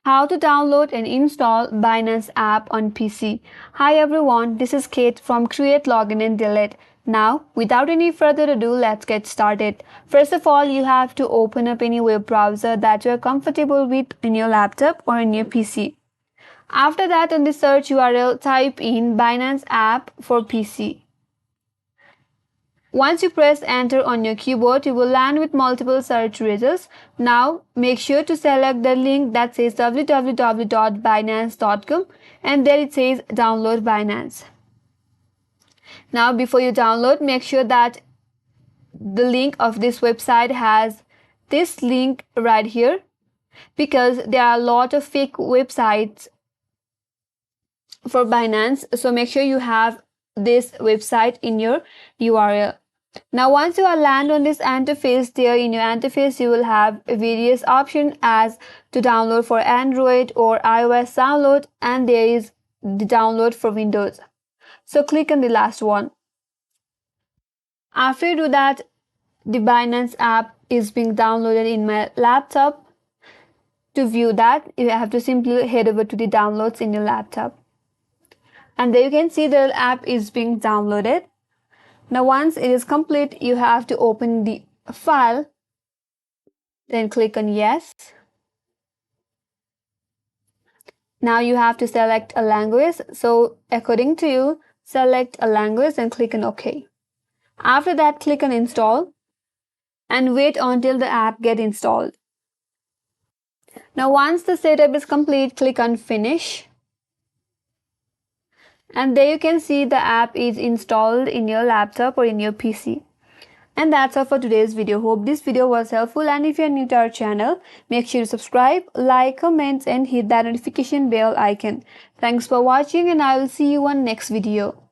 How to download and install Binance app on PC. Hi everyone, this is Kate from Create, Login and Delete. Now, without any further ado, let's get started. First of all, you have to open up any web browser that you are comfortable with in your laptop or in your PC. After that, on the search URL, type in Binance app for PC. Once you press enter on your keyboard, you will land with multiple search results. Now, make sure to select the link that says www.binance.com and there it says download Binance. Now, before you download, make sure that the link of this website has this link right here, because there are a lot of fake websites for Binance. So make sure you have this website in your URL. Now, once you are land on this interface, there in your interface you will have various options as to download for Android or iOS download, and there is the download for Windows. So click on the last one. After you do that, the Binance app is being downloaded in my laptop. To view that, you have to simply head over to the downloads in your laptop. And there you can see the app is being downloaded. Now, once it is complete, you have to open the file, then click on yes. Now you have to select a language. So according to you, select a language and click on OK. After that, click on install and wait until the app gets installed. Now, once the setup is complete, click on finish. And there you can see the app is installed in your laptop or in your PC. And that's all for today's video. Hope this video was helpful, and if you're new to our channel, make sure to subscribe, like, comment and hit that notification bell icon. Thanks for watching, and I will see you on next video.